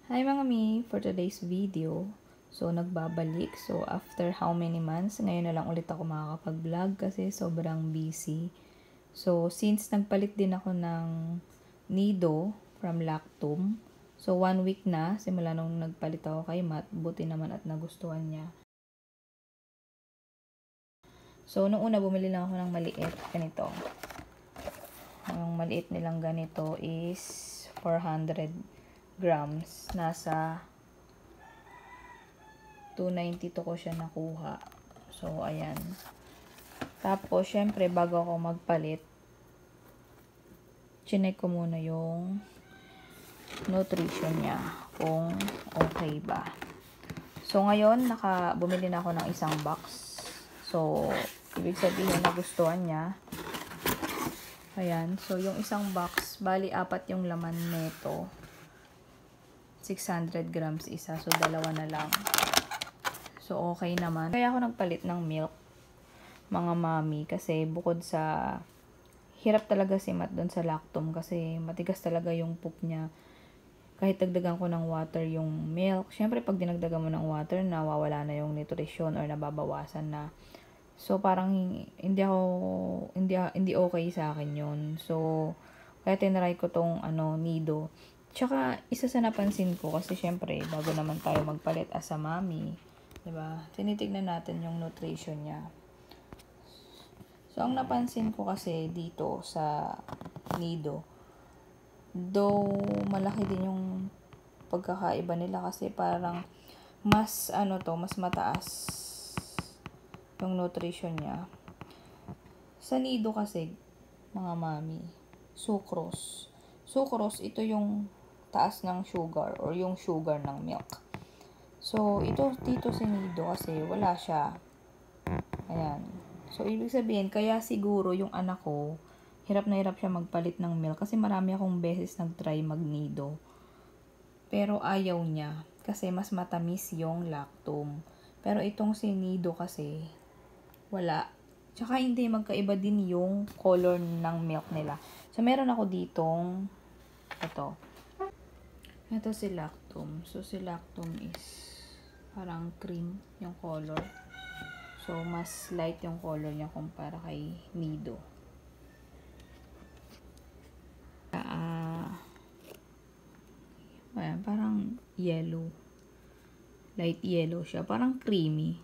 Hi mga mi, for today's video, nagbabalik. So after how many months, ngayon na lang ulit ako makakapag-vlog kasi sobrang busy. So since nagpalit din ako ng nido from Lactum, so 1 week na, simula nung nagpalit ako kay Matt, buti naman at nagustuhan niya. So nung una bumili lang ako ng maliit, ganito. Ang maliit nilang ganito is 400 grams, nasa 292 ko siya nakuha. So, ayan. Tapos, syempre, bago ako magpalit, chinek ko muna yung nutrition niya, kung okay ba. So, ngayon, bumili na ako ng isang box. So, ibig sabihin nagustuhan niya. Ayan. So, yung isang box, bali 4 yung laman nito. 600 grams isa. So, 2 na lang. So, okay naman. Kaya ako nagpalit ng milk, mga mami, kasi bukod sa hirap talaga si Matt doon sa Lactum kasi matigas talaga yung poop niya. Kahit dagdagan ko ng water yung milk, syempre pag dinagdagan mo ng water, nawawala na yung nutrition or nababawasan na. So, parang hindi okay sa akin yun. So, kaya tinry ko tong nido. Tsaka, isa sa napansin ko, kasi syempre, bago naman tayo magpalit as a mommy, diba? Tinitignan natin yung nutrition niya. So, ang napansin ko kasi dito sa nido, though malaki din yung pagkakaiba nila kasi parang mas mataas yung nutrition niya. Sa nido kasi, mga mami, sucrose. Sucrose, ito yung taas ng sugar or yung sugar ng milk. So, ito dito sa nido kasi wala siya. Ayan. So, ibig sabihin, kaya siguro yung anak ko, hirap na hirap siya magpalit ng milk kasi marami akong beses nag-try magnido. Pero ayaw niya kasi mas matamis yung Lactum. Pero itong si nido kasi, wala. Tsaka hindi magkaiba din yung color ng milk nila. So, meron ako ditong ito. Ito si Lactum. So, si Lactum is parang cream yung color. So, mas light yung color niya kumpara kay nido. Ayan, parang yellow. Light yellow siya. Parang creamy.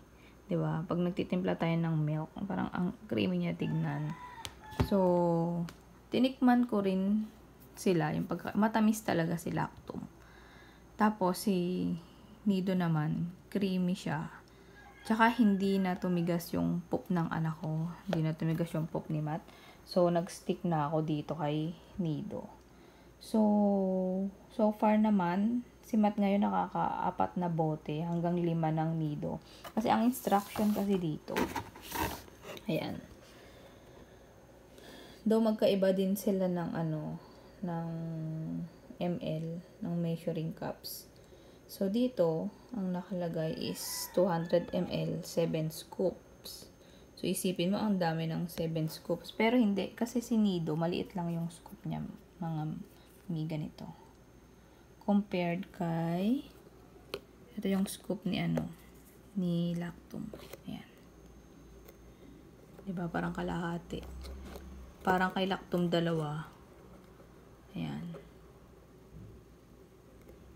'Di ba? Pag nagtitimpla tayo ng milk, parang ang creamy niya tignan. So, tinikman ko rin sila. Matamis talaga si Lactum. Tapos, si nido naman, creamy siya. Tsaka, hindi na tumigas yung poop ng anak ko. Hindi na tumigas yung poop ni Matt. So, nag-stick na ako dito kay nido. So far naman, si Matt ngayon nakaka-4 na bote hanggang 5 ng nido. Kasi ang instruction kasi dito, ayan. Though magkaiba din sila ng ng ml, ng measuring cups. So dito, ang nakalagay is 200 ml, 7 scoops. So isipin mo, ang dami ng 7 scoops. Pero hindi, kasi si nido, maliit lang yung scoop niya, mga ganito. Compared kay, ito yung scoop ni Lactum. Ayan. Diba? Parang kalahati. Parang kay Lactum 2. Ayan.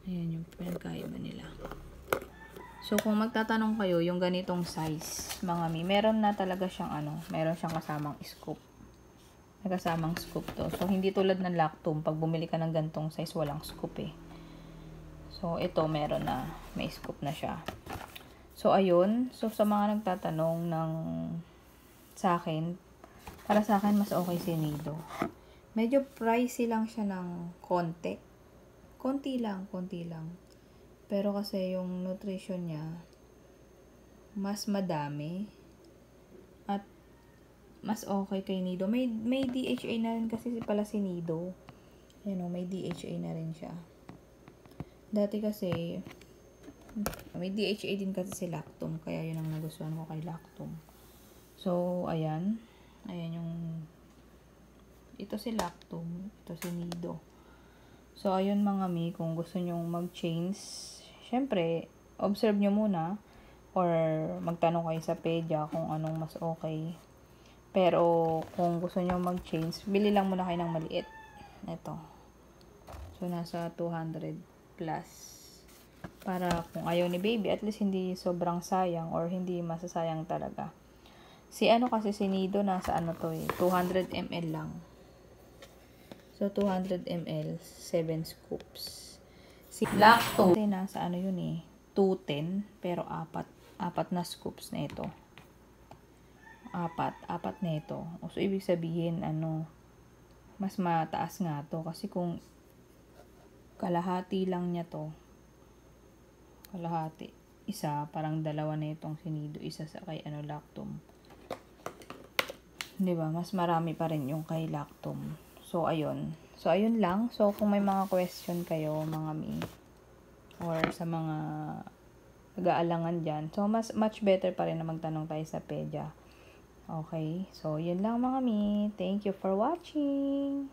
Ayan yung pinagkaiba nila. So, kung magtatanong kayo, yung ganitong size, mga mi, meron na talaga siyang meron siyang kasamang scoop. May kasamang scoop to. So, hindi tulad ng Lactum, pag bumili ka ng ganitong size, walang scoop eh. So, ito meron na. May scoop na siya. So, ayun. So, sa mga nagtatanong sa akin, para sa akin, mas okay si nido. Medyo pricey lang siya ng konti. Konti lang. Pero kasi yung nutrition niya, mas madami. At mas okay kay nido. May DHA na rin kasi pala si nido. Ayan o, may DHA na rin siya. Dati kasi, may DHA din kasi si Lactum. Kaya yun ang nagustuhan ko kay Lactum. So, ayan. Ayan yung, ito si Lactum. Ito si nido. So, ayun mga mi, kung gusto nyong mag-change, syempre, observe nyo muna or magtanong kayo sa Pedia kung anong mas okay. Pero, kung gusto nyo mag-change, bili lang muna kayo ng maliit. Ito. So, nasa 200 plus. Para kung ayaw ni baby, at least hindi sobrang sayang or hindi masasayang talaga. Si ano kasi si Nido, nasa ano to 200 ml lang. So, 200 ml, 7 scoops. Si Lacto, kasi nasa ano yun 210, pero apat na scoops na ito. Apat na ito. So, ibig sabihin, mas mataas nga to. Kasi kung kalahati lang niya to, kalahati, isa, parang dalawa na itong sinido, isa sa kay Lactum. Diba? Mas marami pa rin yung kay Lactum. So, ayun. So, ayun lang. So, kung may mga question kayo, mga mi, or sa mga nag-aalangan dyan, so, much better pa rin na magtanong tayo sa Pedia. Okay? So, yun lang mga mi. Thank you for watching.